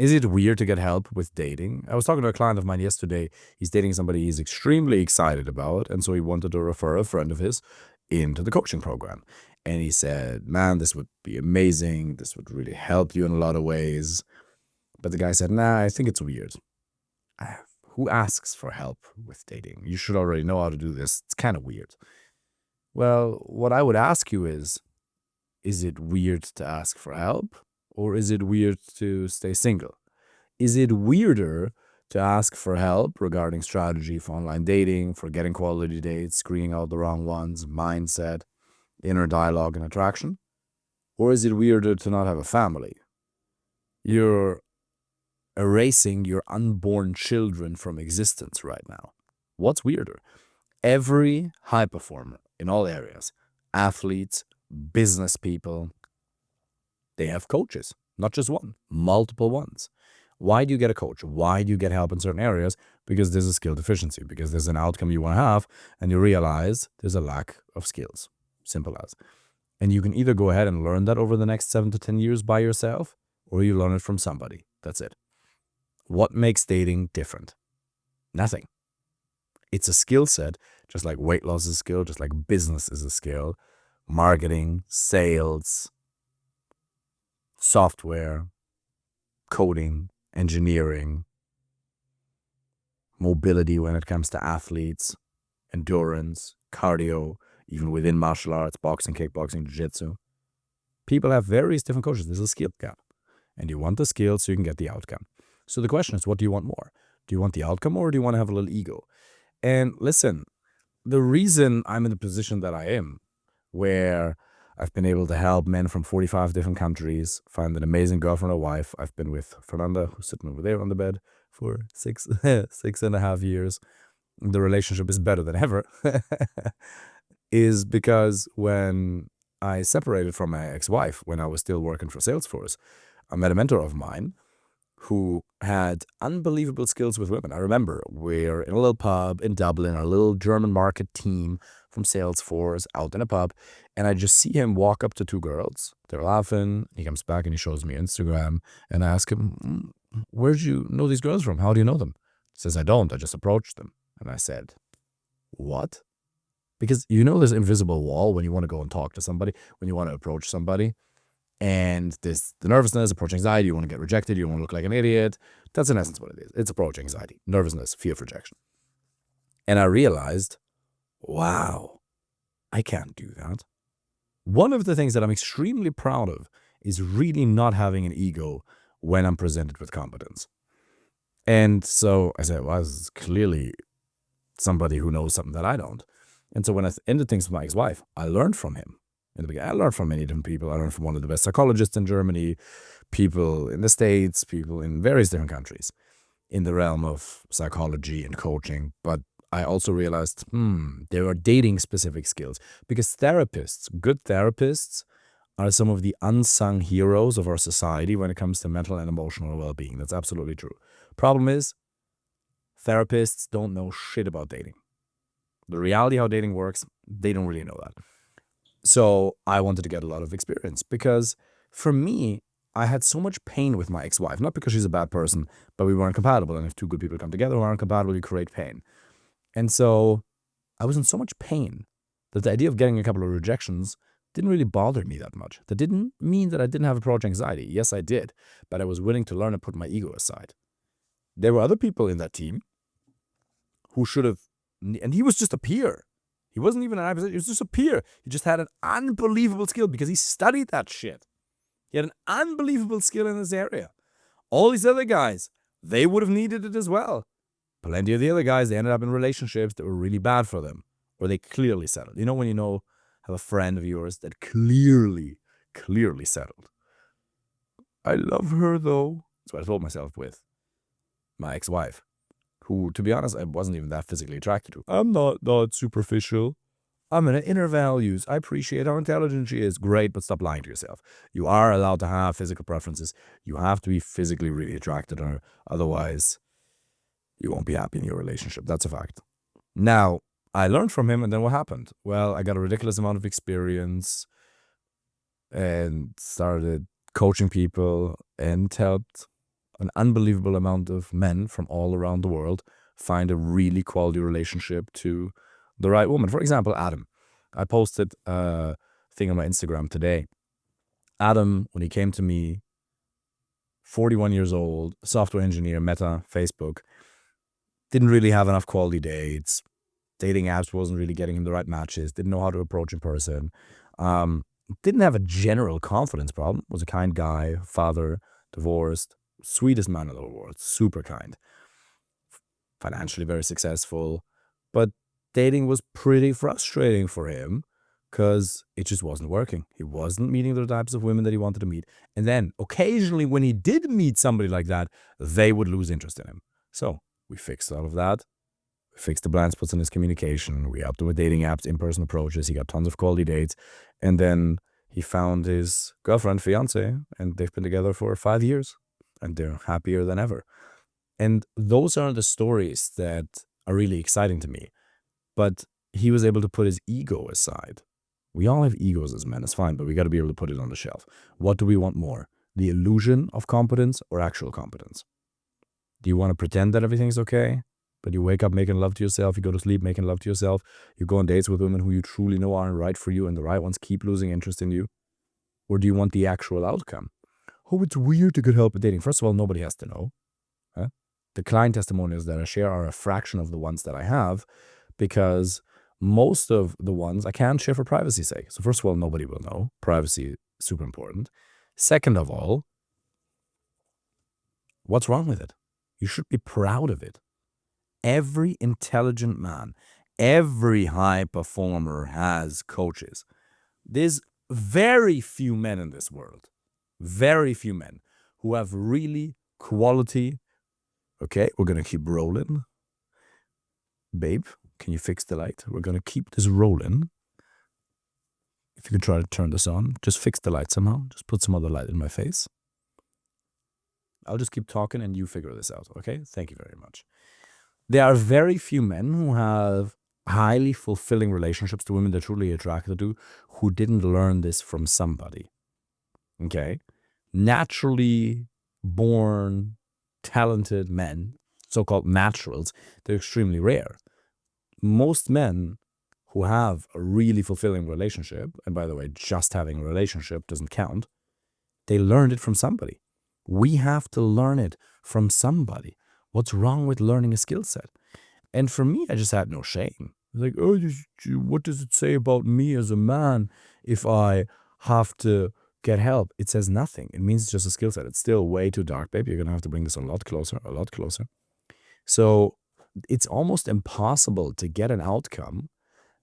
Is it weird to get help with dating? I was talking to a client of mine yesterday. He's dating somebody he's extremely excited about. And so he wanted to refer a friend of his into the coaching program. And he said, man, this would be amazing. This would really help you in a lot of ways. But the guy said, nah, I think it's weird. Who asks for help with dating? You should already know how to do this. It's kind of weird. Well, what I would ask you is it weird to ask for help? Or is it weird to stay single? Is it weirder to ask for help regarding strategy for online dating, for getting quality dates, screening out the wrong ones, mindset, inner dialogue, and attraction? Or is it weirder to not have a family? You're erasing your unborn children from existence right now. What's weirder? Every high performer in all areas, athletes, business people, they have coaches, not just one, multiple ones. Why do you get a coach? Why do you get help in certain areas? Because there's a skill deficiency, because there's an outcome you want to have, and you realize there's a lack of skills. Simple as. And you can either go ahead and learn that over the next 7 to 10 years by yourself, or you learn it from somebody. That's it. What makes dating different? Nothing. It's a skill set, just like weight loss is a skill, just like business is a skill. Marketing, sales, software, coding, engineering, mobility when it comes to athletes, endurance, cardio, even within martial arts, boxing, kickboxing, jiu-jitsu. People have various different coaches. There's a skill gap. And you want the skill so you can get the outcome. So the question is, what do you want more? Do you want the outcome, or do you want to have a little ego? And listen, the reason I'm in the position that I am, where I've been able to help men from 45 different countries find an amazing girlfriend or wife. I've been with Fernanda, who's sitting over there on the bed, for 6.5 years. The relationship is better than ever. Is because when I separated from my ex-wife, when I was still working for Salesforce, I met a mentor of mine who had unbelievable skills with women. I remember we're in a little pub in Dublin, our little German market team from Salesforce out in a pub, and I just see him walk up to two girls. They're laughing. He comes back and he shows me Instagram, and I ask him, where'd you know these girls from? How do you know them? He says, I don't. I just approached them. And I said, what? Because you know this invisible wall when you want to go and talk to somebody, when you want to approach somebody, and the nervousness, approach anxiety, you want to get rejected, you want to look like an idiot. That's in essence what it is. It's approach anxiety, nervousness, fear of rejection. And I realized, wow, I can't do that. One of the things that I'm extremely proud of is really not having an ego when I'm presented with competence. And so I said, well, this is clearly somebody who knows something that I don't. And so when I ended things with my ex-wife, I learned from him. In the beginning, I learned from many different people. I learned from one of the best psychologists in Germany, people in the States, people in various different countries in the realm of psychology and coaching. But I also realized, there are dating-specific skills, because therapists, good therapists, are some of the unsung heroes of our society when it comes to mental and emotional well-being. That's absolutely true. Problem is, therapists don't know shit about dating. The reality how dating works, they don't really know that. So I wanted to get a lot of experience, because for me, I had so much pain with my ex-wife, not because she's a bad person, but we weren't compatible. And if two good people come together who aren't compatible, you create pain. And so I was in so much pain that the idea of getting a couple of rejections didn't really bother me that much. That didn't mean that I didn't have approach anxiety. Yes, I did, but I was willing to learn and put my ego aside. There were other people in that team who should have, and he was just a peer. He wasn't even an high position. He was just a peer. He just had an unbelievable skill because he studied that shit. He had an unbelievable skill in this area. All these other guys, they would have needed it as well. Plenty of the other guys, they ended up in relationships that were really bad for them, or they clearly settled. You know when you have a friend of yours that clearly settled. I love her though. That's what I told myself with my ex-wife, who, to be honest, I wasn't even that physically attracted to. I'm not superficial. I'm in inner values. I appreciate how intelligent she is. Great, but stop lying to yourself. You are allowed to have physical preferences. You have to be physically really attracted to her. Otherwise, you won't be happy in your relationship. That's a fact. Now, I learned from him, and then what happened? Well, I got a ridiculous amount of experience and started coaching people and helped an unbelievable amount of men from all around the world find a really quality relationship to the right woman. For example, Adam. I posted a thing on my Instagram today. Adam, when he came to me, 41 years old, software engineer, Meta, Facebook, didn't really have enough quality dates. Dating apps wasn't really getting him the right matches, didn't know how to approach in person, didn't have a general confidence problem, was a kind guy, father, divorced, sweetest man in the world, super kind, financially very successful. But dating was pretty frustrating for him because it just wasn't working. He wasn't meeting the types of women that he wanted to meet. And then occasionally when he did meet somebody like that, they would lose interest in him. So we fixed all of that. We fixed the blind spots in his communication. We helped him with dating apps, in-person approaches. He got tons of quality dates. And then he found his girlfriend, fiance, and they've been together for 5 years. And they're happier than ever. And those are the stories that are really exciting to me. But he was able to put his ego aside. We all have egos as men, it's fine, but we got to be able to put it on the shelf. What do we want more? The illusion of competence or actual competence? Do you want to pretend that everything's okay, but you wake up making love to yourself, you go to sleep making love to yourself, you go on dates with women who you truly know aren't right for you and the right ones keep losing interest in you? Or do you want the actual outcome? Oh, it's weird to get help with dating. First of all, nobody has to know. The client testimonials that I share are a fraction of the ones that I have because most of the ones I can't share for privacy's sake. So first of all, nobody will know. Privacy is super important. Second of all, what's wrong with it? You should be proud of it. Every intelligent man, every high performer has coaches. There's very few men in this world, very few men who have really quality. Okay, we're going to keep rolling. Babe, can you fix the light? We're going to keep this rolling. If you could try to turn this on, just fix the light somehow. Just put some other light in my face. I'll just keep talking and you figure this out, okay? Thank you very much. There are very few men who have highly fulfilling relationships to women they're truly attracted to who didn't learn this from somebody, okay? Naturally born, talented men, so-called naturals, they're extremely rare. Most men who have a really fulfilling relationship, and by the way, just having a relationship doesn't count, they learned it from somebody. We have to learn it from somebody. What's wrong with learning a skill set? And for me, I just had no shame. Like, oh, what does it say about me as a man if I have to get help? It says nothing. It means it's just a skill set. It's still way too dark, babe. You're going to have to bring this a lot closer, a lot closer. So it's almost impossible to get an outcome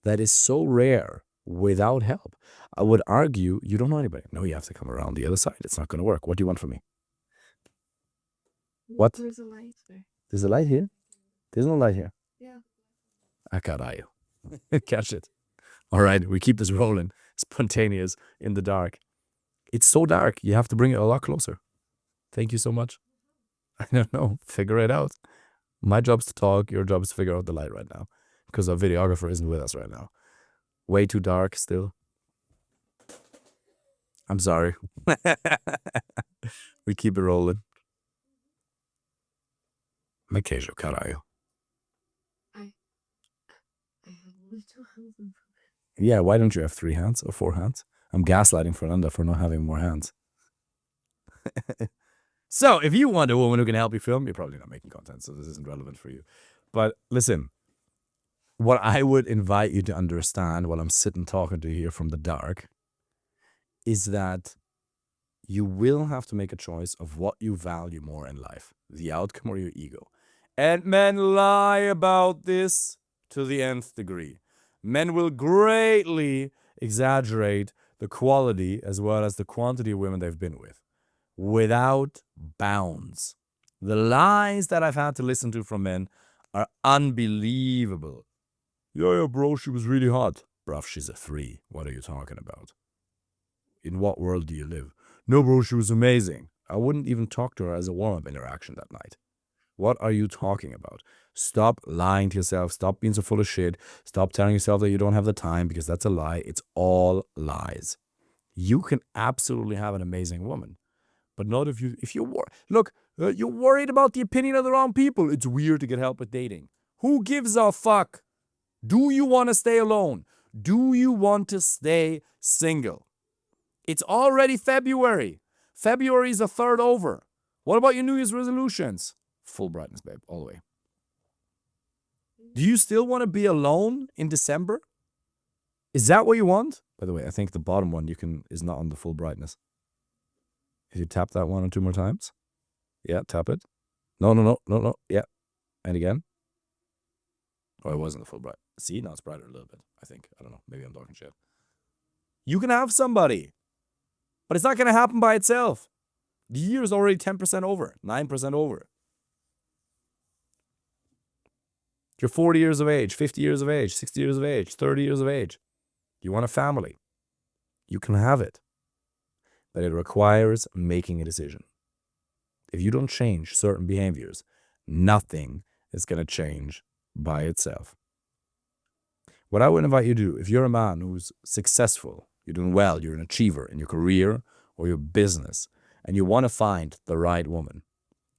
that is so rare without help. I would argue you don't know anybody. No, you have to come around the other side. It's not going to work. What do you want from me? What? There's a light there. There's a light here? There's no light here. Yeah. Caralho. Catch it. All right, we keep this rolling. Spontaneous in the dark. It's so dark, you have to bring it a lot closer. Thank you so much. I don't know. Figure it out. My job's to talk. Your job is to figure out the light right now. Because our videographer isn't with us right now. Way too dark still. I'm sorry. We keep it rolling. Me queijo, caralho. I have only 2 hands in front. Yeah, why don't you have 3 hands or 4 hands? I'm gaslighting Fernanda for not having more hands. So, if you want a woman who can help you film, you're probably not making content, so this isn't relevant for you. But listen, what I would invite you to understand while I'm sitting talking to you here from the dark is that you will have to make a choice of what you value more in life, the outcome or your ego. And men lie about this to the nth degree. Men will greatly exaggerate the quality as well as the quantity of women they've been with, without bounds. The lies that I've had to listen to from men are unbelievable. Yeah, bro, she was really hot. Bruv, she's a 3. What are you talking about? In what world do you live? No, bro, she was amazing. I wouldn't even talk to her as a warm-up interaction that night. What are you talking about? Stop lying to yourself. Stop being so full of shit. Stop telling yourself that you don't have the time because that's a lie. It's all lies. You can absolutely have an amazing woman, But not if you're worried about the opinion of the wrong people. It's weird to get help with dating. Who gives a fuck? Do you want to stay alone? Do you want to stay single? It's already February. February is a third over. What about your New Year's resolutions? Full brightness, babe, all the way. Do you still want to be alone in December? Is that what you want? By the way, I think the bottom one is not on the full brightness. If you tap that one or two more times. Yeah, tap it. No. Yeah. And again. Oh, it wasn't the full bright. See, now it's brighter a little bit, I think. I don't know. Maybe I'm talking shit. You can have somebody, but it's not going to happen by itself. The year is already 10% over, 9% over. You're 40 years of age, 50 years of age, 60 years of age, 30 years of age. You want a family. You can have it. But it requires making a decision. If you don't change certain behaviors, nothing is going to change by itself. What I would invite you to do, if you're a man who's successful, you're doing well, you're an achiever in your career or your business, and you want to find the right woman,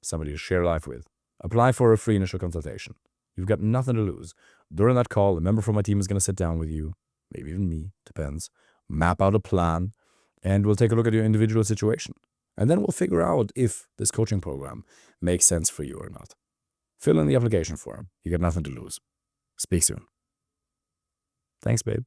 somebody to share life with, apply for a free initial consultation. You've got nothing to lose. During that call, a member from my team is going to sit down with you, maybe even me, depends, map out a plan, and we'll take a look at your individual situation. And then we'll figure out if this coaching program makes sense for you or not. Fill in the application form. You got nothing to lose. Speak soon. Thanks, babe.